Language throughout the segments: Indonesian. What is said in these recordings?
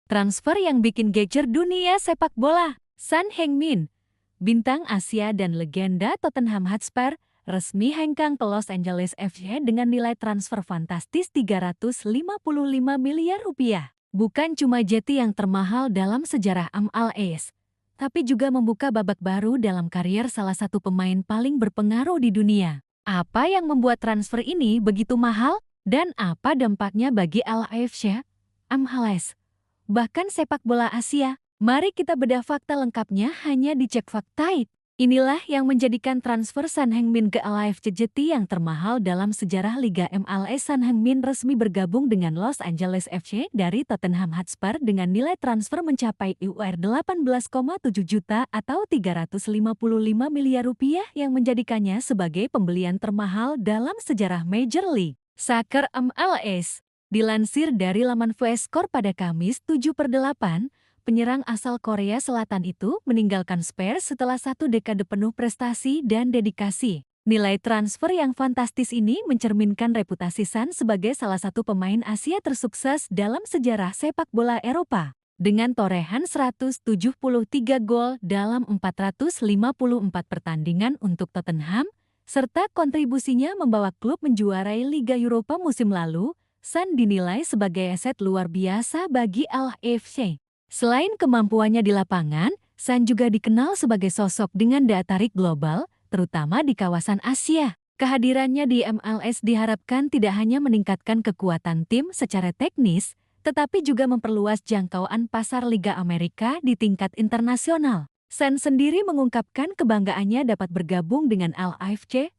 Transfer yang bikin geger dunia sepak bola. Son Heung-min, bintang Asia dan legenda Tottenham Hotspur, resmi hengkang ke Los Angeles FC dengan nilai transfer fantastis 355 miliar rupiah. Bukan cuma jeti yang termahal dalam sejarah MLS, tapi juga membuka babak baru dalam karier salah satu pemain paling berpengaruh di dunia. Apa yang membuat transfer ini begitu mahal? Dan apa dampaknya bagi LAFC, MLS, bahkan sepak bola Asia? Mari kita bedah fakta lengkapnya hanya di Cek Faktaid. Inilah yang menjadikan transfer Son Heung-min ke LAFC jeti yang termahal dalam sejarah Liga MLS. Son Heung-min resmi bergabung dengan Los Angeles FC dari Tottenham Hotspur dengan nilai transfer mencapai UR 18,7 juta atau 355 miliar rupiah yang menjadikannya sebagai pembelian termahal dalam sejarah Major League Soccer MLS. Dilansir dari laman Vscore pada Kamis 7/8, penyerang asal Korea Selatan itu meninggalkan Spurs setelah 1 dekade penuh prestasi dan dedikasi. Nilai transfer yang fantastis ini mencerminkan reputasi Son sebagai salah satu pemain Asia tersukses dalam sejarah sepak bola Eropa. Dengan torehan 173 gol dalam 454 pertandingan untuk Tottenham, serta kontribusinya membawa klub menjuarai Liga Eropa musim lalu, Son dinilai sebagai aset luar biasa bagi LAFC. Selain kemampuannya di lapangan, Son juga dikenal sebagai sosok dengan daya tarik global, terutama di kawasan Asia. Kehadirannya di MLS diharapkan tidak hanya meningkatkan kekuatan tim secara teknis, tetapi juga memperluas jangkauan pasar Liga Amerika di tingkat internasional. Son sendiri mengungkapkan kebanggaannya dapat bergabung dengan LAFC,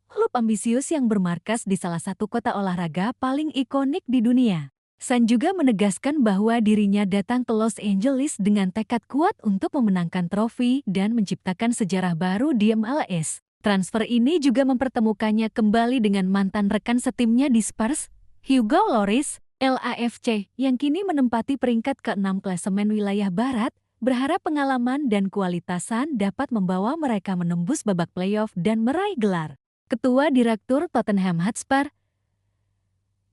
klub ambisius yang bermarkas di salah satu kota olahraga paling ikonik di dunia. Son juga menegaskan bahwa dirinya datang ke Los Angeles dengan tekad kuat untuk memenangkan trofi dan menciptakan sejarah baru di MLS. Transfer ini juga mempertemukannya kembali dengan mantan rekan setimnya di Spurs, Hugo Lloris. LAFC yang kini menempati peringkat ke-6 klasemen wilayah barat, berharap pengalaman dan kualitas Son dapat membawa mereka menembus babak playoff dan meraih gelar. Ketua Direktur Tottenham Hotspur,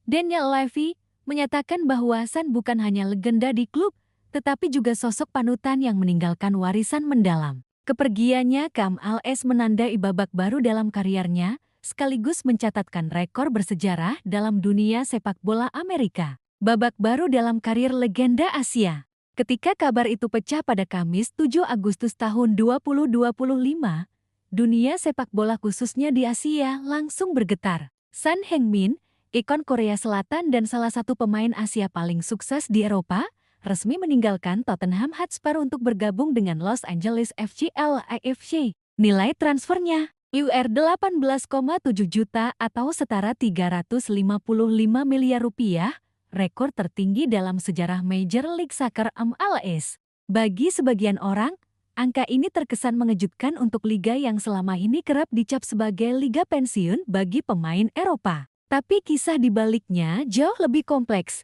Daniel Levy, menyatakan bahwa Son bukan hanya legenda di klub, tetapi juga sosok panutan yang meninggalkan warisan mendalam. Kepergiannya ke MLS menandai babak baru dalam kariernya, sekaligus mencatatkan rekor bersejarah dalam dunia sepak bola Amerika. Babak baru dalam karir legenda Asia. Ketika kabar itu pecah pada Kamis 7 Agustus tahun 2025, dunia sepak bola khususnya di Asia langsung bergetar. Son Heung-min, ikon Korea Selatan dan salah satu pemain Asia paling sukses di Eropa, resmi meninggalkan Tottenham Hotspur untuk bergabung dengan Los Angeles FC LAFC. Nilai transfernya UR 18,7 juta atau setara 355 miliar rupiah, rekor tertinggi dalam sejarah Major League Soccer MLS. Bagi sebagian orang, angka ini terkesan mengejutkan untuk liga yang selama ini kerap dicap sebagai liga pensiun bagi pemain Eropa. Tapi kisah di baliknya jauh lebih kompleks.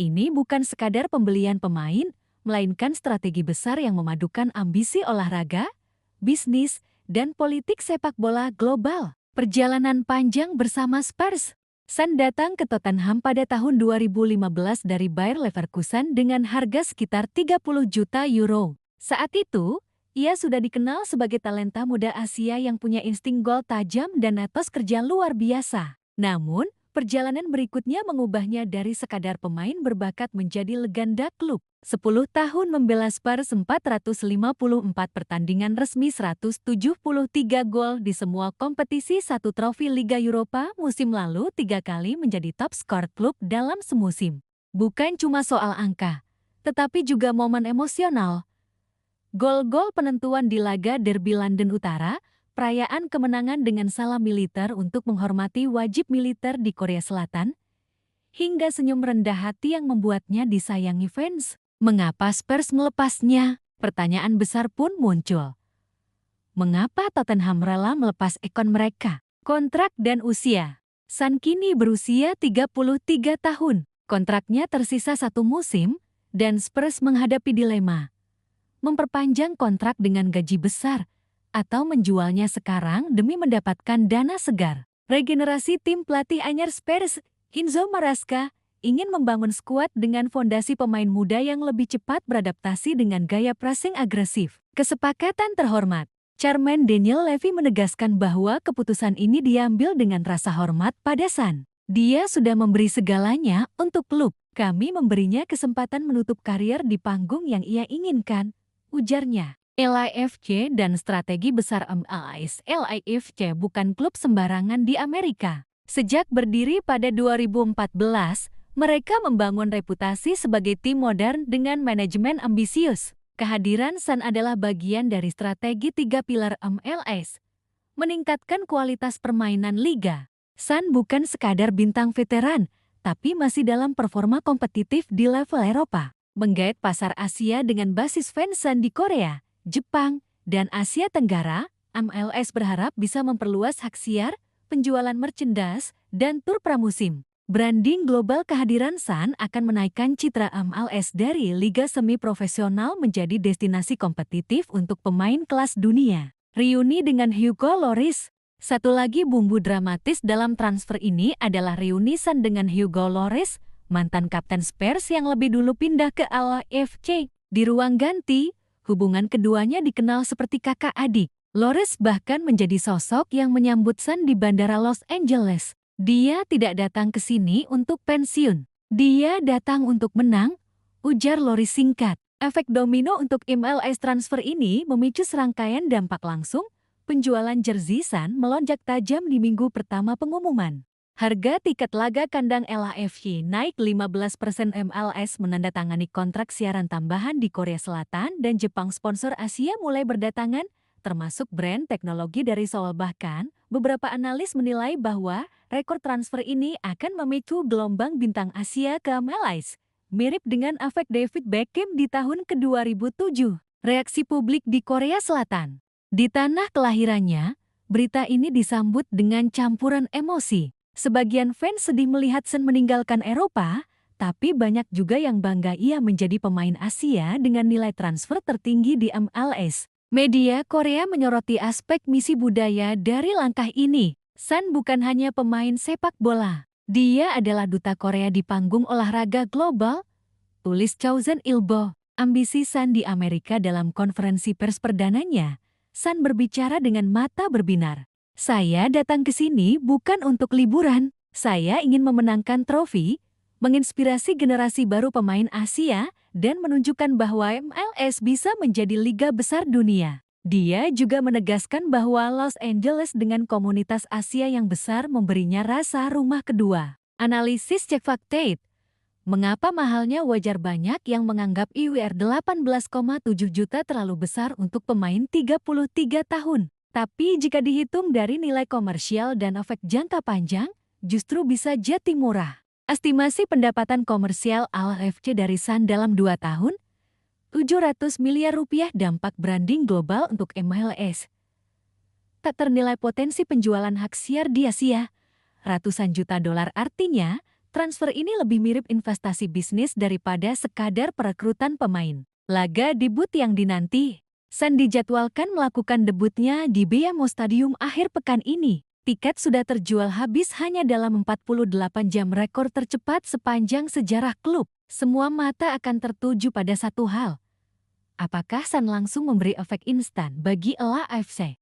Ini bukan sekadar pembelian pemain, melainkan strategi besar yang memadukan ambisi olahraga, bisnis, dan politik sepak bola global. Perjalanan panjang bersama Spurs. Son datang ke Tottenham pada tahun 2015 dari Bayer Leverkusen dengan harga sekitar 30 juta euro. Saat itu, ia sudah dikenal sebagai talenta muda Asia yang punya insting gol tajam dan etos kerja luar biasa. Namun, perjalanan berikutnya mengubahnya dari sekadar pemain berbakat menjadi legenda klub. 10 tahun membela Spurs, 454 pertandingan resmi, 173 gol di semua kompetisi, 1 trofi Liga Eropa musim lalu, 3 kali menjadi top skor klub dalam semusim. Bukan cuma soal angka, tetapi juga momen emosional. Gol-gol penentuan di laga Derby London Utara, perayaan kemenangan dengan salam militer untuk menghormati wajib militer di Korea Selatan, hingga senyum rendah hati yang membuatnya disayangi fans. Mengapa Spurs melepasnya? Pertanyaan besar pun muncul. Mengapa Tottenham rela melepas ikon mereka? Kontrak dan usia. Son kini berusia 33 tahun. Kontraknya tersisa 1 musim, dan Spurs menghadapi dilema. Memperpanjang kontrak dengan gaji besar, atau menjualnya sekarang demi mendapatkan dana segar. Regenerasi tim pelatih anyar Spurs, Enzo Maresca, ingin membangun skuad dengan fondasi pemain muda yang lebih cepat beradaptasi dengan gaya pressing agresif. Kesepakatan terhormat. Chairman Daniel Levy menegaskan bahwa keputusan ini diambil dengan rasa hormat pada Sun. Dia sudah memberi segalanya untuk klub. Kami memberinya kesempatan menutup karier di panggung yang ia inginkan, ujarnya. LAFC dan strategi besar MLS. LAFC bukan klub sembarangan di Amerika. Sejak berdiri pada 2014, mereka membangun reputasi sebagai tim modern dengan manajemen ambisius. Kehadiran Sun adalah bagian dari strategi 3 pilar MLS. Meningkatkan kualitas permainan liga. Sun bukan sekadar bintang veteran, tapi masih dalam performa kompetitif di level Eropa. Menggait pasar Asia dengan basis fans Sun di Korea, Jepang, dan Asia Tenggara, MLS berharap bisa memperluas hak siar, penjualan merchandise, dan tur pramusim. Branding global kehadiran Sun akan menaikkan citra MLS dari liga semi-profesional menjadi destinasi kompetitif untuk pemain kelas dunia. Reuni dengan Hugo Lloris. Satu lagi bumbu dramatis dalam transfer ini adalah reuni Sun dengan Hugo Lloris, mantan kapten Spurs yang lebih dulu pindah ke LAFC. Di ruang ganti, hubungan keduanya dikenal seperti kakak adik. Lloris bahkan menjadi sosok yang menyambut Sun di Bandara Los Angeles. Dia tidak datang ke sini untuk pensiun. Dia datang untuk menang, ujar Lloris singkat. Efek domino untuk MLS transfer ini memicu serangkaian dampak langsung. Penjualan jersey Sun melonjak tajam di minggu pertama pengumuman. Harga tiket laga kandang LAFC naik 15%. MLS menandatangani kontrak siaran tambahan di Korea Selatan dan Jepang. Sponsor Asia mulai berdatangan, termasuk brand teknologi dari Seoul. Bahkan, beberapa analis menilai bahwa rekor transfer ini akan memicu gelombang bintang Asia ke MLS, mirip dengan efek David Beckham di tahun ke-2007. Reaksi publik di Korea Selatan. Di tanah kelahirannya, berita ini disambut dengan campuran emosi. Sebagian fans sedih melihat Sun meninggalkan Eropa, tapi banyak juga yang bangga ia menjadi pemain Asia dengan nilai transfer tertinggi di MLS. Media Korea menyoroti aspek misi budaya dari langkah ini. Sun bukan hanya pemain sepak bola. Dia adalah duta Korea di panggung olahraga global, tulis Chosun Ilbo. Ambisi Sun di Amerika. Dalam konferensi pers perdananya, Sun berbicara dengan mata berbinar. Saya datang ke sini bukan untuk liburan. Saya ingin memenangkan trofi, menginspirasi generasi baru pemain Asia, dan menunjukkan bahwa MLS bisa menjadi liga besar dunia. Dia juga menegaskan bahwa Los Angeles dengan komunitas Asia yang besar memberinya rasa rumah kedua. Analisis Cek Faktate. Mengapa mahalnya? Wajar banyak yang menganggap IWR 18,7 juta terlalu besar untuk pemain 33 tahun. Tapi jika dihitung dari nilai komersial dan efek jangka panjang, justru bisa jadi murah. Estimasi pendapatan komersial LAFC dari Sun dalam 2 tahun, 700 miliar rupiah. Dampak branding global untuk MLS. Tak ternilai potensi penjualan hak siar di Asia, ratusan juta dolar. Artinya, transfer ini lebih mirip investasi bisnis daripada sekadar perekrutan pemain. Laga debut yang dinanti. Sun dijadwalkan melakukan debutnya di BMO Stadium akhir pekan ini. Tiket sudah terjual habis hanya dalam 48 jam, rekor tercepat sepanjang sejarah klub. Semua mata akan tertuju pada satu hal. Apakah Sun langsung memberi efek instan bagi LAFC?